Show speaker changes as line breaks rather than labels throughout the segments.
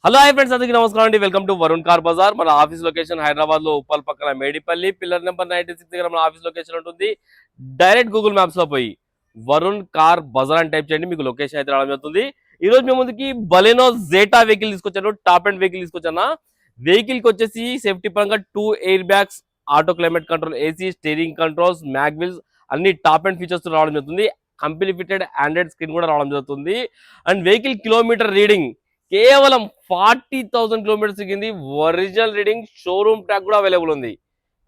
Hello hi friends, అందరికీ నమస్కారం అండి. Welcome to Varun car Bazaar. మన ఆఫీస్ లొకేషన్ హైదరాబాద్ లో ఉప్పల్ పక్కన మేడిపల్లి పిల్లర్ నెంబర్ 96 దగ్గర మన ఆఫీస్ లొకేషన్ ఉంటుంది. డైరెక్ట్ గూగుల్ మ్యాప్స్ లో పోయి వరుణ్ కార్ బజార్ అని టైప్ చేయండి, మీకు లొకేషన్ అయితే రావడం జరుగుతుంది. ఈ రోజు మేము ముందుకి బలెనో జేటా వెహికల్ తీసుకొచ్చాను, టాప్ అండ్ వెహికల్ తీసుకొచ్చాను. వెహికల్ కి వచ్చేసి సేఫ్టీ పరంగా 2 air bags, auto climate control, AC, steering controls, mag wheels అన్ని టాప్ అండ్ ఫీచర్స్ రావడం జరుగుతుంది. కంపెనీ ఫిటెడ్ ఆండ్రాయిడ్ స్క్రీన్ కూడా రావడం జరుగుతుంది. అండ్ వెహికల్ కిలోమీటర్ రీడింగ్ కేవలం 40,000 కిలోమీటర్స్ దిగింది. ఒరిజినల్ రీడింగ్, షోరూమ్ ట్యాగ్ కూడా అవైలబుల్ ఉంది.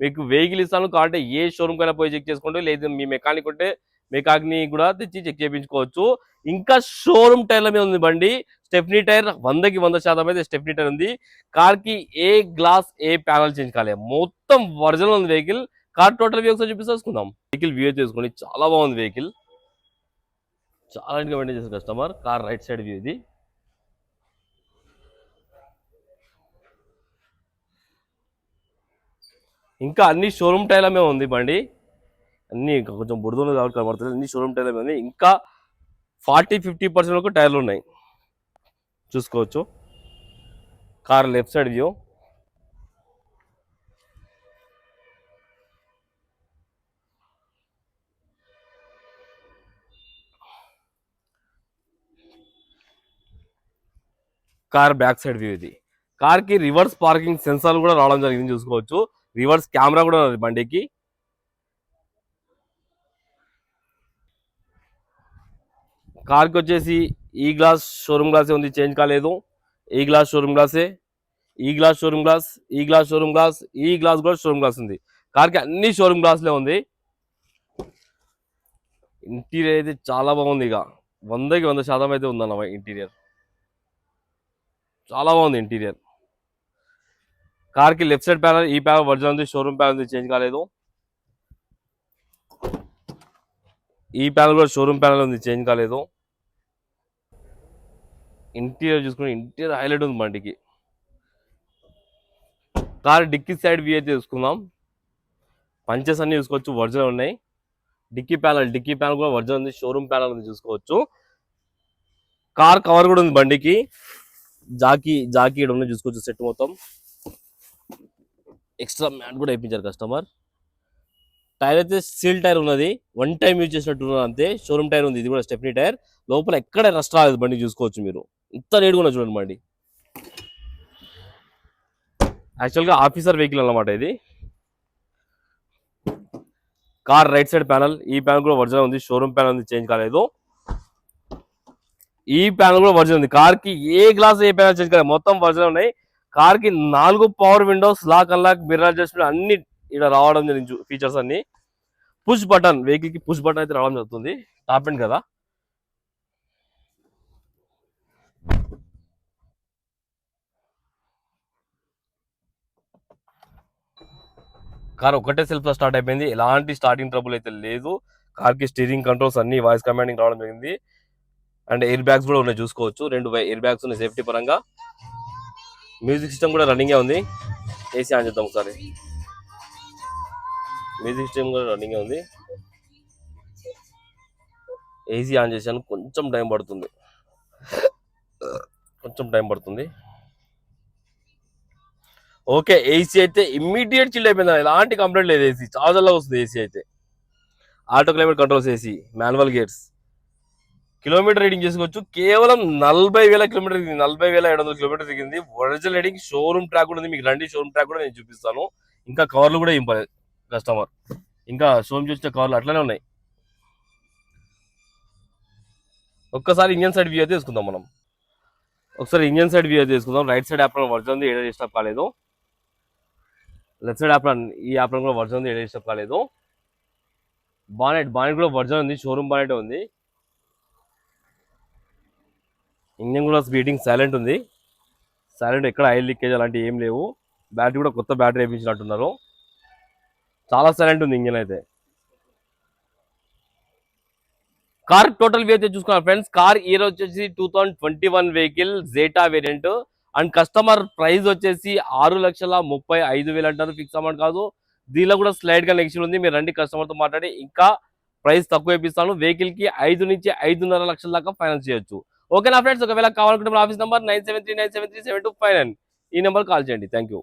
మీకు వెహికల్ ఇస్తాను కాబట్టి ఏ షోరూమ్ కైనా పోయి చెక్ చేసుకోండి, లేదు మీ మెకానిక్ ఉంటే మెకానిక్ కూడా తెచ్చి చెక్ చేయించుకోవచ్చు. ఇంకా షోరూమ్ టైర్ల మీద ఉంది బండి. స్టెఫ్నీ టైర్ 100కి 100% అయితే స్టెఫ్నీ టైర్ ఉంది. కార్ కి ఏ గ్లాస్ ఏ ప్యానల్ చేంజ్ కాలేదు, మొత్తం ఒరిజినల్ ఉంది వెహికల్. కార్ టోటల్ వ్యూ ఒకసారి చూపిస్తాం. వెహికల్ వ్యూ చేసుకోండి, చాలా బాగుంది వెహికల్, చాలా నీట్గా మెయింటైన్ చేసిన customer. Car right side view ఇది. ఇంకా అన్ని షోరూమ్ టైర్లమే ఉంది బండి, అన్ని ఇంకా కొంచెం బురదలు కాబట్టి కనబడుతుంది. అన్ని షోరూమ్ టైర్లమే ఉంది. ఇంకా 40-50% వరకు టైర్లు ఉన్నాయి, చూసుకోవచ్చు. Car left side view. Car back side view ఇది. కార్ కి రివర్స్ పార్కింగ్ సెన్సార్ కూడా రావడం జరిగింది, చూసుకోవచ్చు. రివర్స్ కెమెరా కూడా ఉంది బండికి. కార్కి వచ్చేసి ఈ గ్లాస్ షోరూమ్ గ్లాసే ఉంది, చేంజ్ కాలేదు. ఈ గ్లాస్ షోరూమ్ గ్లాసే, ఈ గ్లాస్ షోరూమ్ గ్లాస్, ఈ గ్లాస్ షోరూమ్ గ్లాస్, ఈ గ్లాస్ కూడా షోరూమ్ గ్లాస్ ఉంది. కార్కి అన్ని షోరూమ్ గ్లాస్లే ఉంది. ఇంటీరియర్ అయితే చాలా బాగుంది, ఇక 100కి 100% అయితే ఉందన్న ఇంటీరియర్. చాలా బాగుంది ఇంటీరియర్. కార్కి లెఫ్ట్ సైడ్ ప్యానల్, ఈ ప్యానల్ ఒరిజినల్ ఉంది, షోరూమ్ ప్యానల్ ఉంది, చేంజ్ కాలేదు. ఈ ప్యానల్ కూడా షోరూమ్ ప్యానల్ ఉంది, చేంజ్ కాలేదు. ఇంటీరియర్ చూసుకుని ఇంటీరియర్ హైలైట్ ఉంది బండికి. కార్ డిక్కీ సైడ్ వ్యూ అయితే చూసుకుందాం. పంచెస్ అన్ని చూసుకోవచ్చు, ఒరిజినల్ ఉన్నాయి. డిక్కీ ప్యానల్ కూడా ఒరిజినల్ ఉంది, షోరూమ్ ప్యానల్ ఉంది, చూసుకోవచ్చు. కార్ కవర్ కూడా ఉంది బండికి. జాకీ ఇక్కడ ఉంది, చూసుకోవచ్చు. సెట్ మొత్తం ఎక్స్ట్రా మ్యాట్ కూడా వేయించారు కస్టమర్. టైర్ అయితే సీల్ టైర్ ఉన్నది, 1 టైం యూజ్ చేసినట్టు ఉన్నది అంతే. షోరూమ్ టైర్ ఉంది, ఇది కూడా స్టెప్నీ టైర్. లోపల ఎక్కడ రస్ట్ రాలేదు బండి, చూసుకోవచ్చు మీరు. ఇంత నీట్గా ఉన్నది చూడండి బండి. యాక్చువల్గా ఆఫీసర్ వెహికల్ అన్నమాట ఇది. కార్ రైట్ సైడ్ ప్యానల్, ఈ ప్యానల్ కూడా ఒరిజినల్ ఉంది, షోరూమ్ ప్యానల్ ఉంది, చేంజ్ కాలేదు. ఈ ప్యానల్ కూడా ఒరిజినల్ ఉంది. కార్ కి ఏ గ్లాస్ ఏ ప్యానల్ చేంజ్ కాలేదు, మొత్తం ఒరిజినల్ ఉన్నాయి. కార్ కి 4 power windows, lock unlock, mirror adjustment అన్ని ఇక్కడ రావడం జరిగింది. ఫీచర్స్ అన్ని పుష్ బటన్, వెహికల్ కి పుష్ బటన్ అయితే రావడం జరుగుతుంది. టాప్ ఎండ్ కదా. కార్ ఒకటే సెల్ఫ్ లో స్టార్ట్ అయిపోయింది, ఎలాంటి స్టార్టింగ్ ట్రబుల్ అయితే లేదు. కార్ కి స్టీరింగ్ కంట్రోల్స్ అన్ని వాయిస్ కమాండింగ్ రావడం జరిగింది. అండ్ ఎయిర్ బ్యాగ్స్ కూడా ఉన్నాయి, చూసుకోవచ్చు. 2 ఎయిర్ బ్యాగ్స్ ఉన్నాయి సేఫ్టీ పరంగా. మ్యూజిక్ సిస్టమ్ కూడా రన్నింగే ఉంది. ఏసీ ఆన్ చేద్దాం ఒకసారి. మ్యూజిక్ సిస్టమ్ కూడా రన్నింగే ఉంది. ఏసీ ఆన్ చేశాను, కొంచెం టైం పడుతుంది. ఓకే, ఏసీ అయితే ఇమ్మీడియట్ చిల్ అయిపోయింది, ఎలాంటి కంప్లైంట్ లేదు. ఏసీ చాలా చల్లగా వస్తుంది. ఏసీ అయితే auto climate controls, AC, manual gears. Kilometre reading చేసుకోవచ్చు, కేవలం 40,000 కిలోమీటర్ దిగింది, 40,700 కిలోమీటర్ దిగింది. ఒరిజినల్ రీడింగ్, షోరూమ్ ట్రాక్ కూడా ఉంది. మీకు రండి, షోరూమ్ ట్రాక్ కూడా నేను చూపిస్తాను. ఇంకా కవర్లు కూడా ఇంపలేదు కస్టమర్, ఇంకా షోరూమ్ చూసిన కవర్లు అట్లనే ఉన్నాయి. ఒక్కసారి ఇంజన్ సైడ్ వ్యూ అయితే తీసుకుందాం మనం. రైట్ సైడ్ యాప్రాన్ ఒరిజినల్ ఉంది, ఏడా డిస్టర్బ్ కాలేదు. లెఫ్ట్ సైడ్ యాప్రాన్, ఈ యాప్రాన్ కూడా ఒరిజినల్ ఉంది, ఏడా డిస్టర్బ్ కాలేదు. బానెట్ కూడా ఒరిజినల్ ఉంది, షోరూమ్ బానెట్ ఉంది. ఇంజన్ కూడా స్పీడింగ్ సైలెంట్ ఉంది, ఎక్కడ ఆయిల్ లీకేజ్ అలాంటివి ఏం లేవు. బ్యాటరీ కూడా కొత్త బ్యాటరీ వేయించినట్టున్నారు, చాలా సైలెంట్ ఉంది ఇంజన్ అయితే. కార్ టోటల్ వ్యూ అయితే చూసుకున్నారు ఫ్రెండ్స్. కార్ ఇయర్ వచ్చేసి 2021 vehicle, జేటా variant. And customer price వచ్చేసి 6,35,000 అంటారు, ఫిక్స్ అమౌంట్ కాదు. దీనిలో కూడా స్లైడ్ గా నెక్స్ట్ ఉంది, మీరు రండి కస్టమర్ తో మాట్లాడి ఇంకా ప్రైస్ తక్కువ ఇప్పిస్తాను. వెహికల్ కి 5 నుంచి 5.5 లక్షల దాకా ఫైనాన్స్ చేయొచ్చు. ఓకేనా ఫ్రెండ్స్, ఒకవేళ కావాలనుకుంటే మన ఆఫీస్ నెంబర్ 9739737259 ఈ నెంబర్ కాల్ చేయండి. Thank you.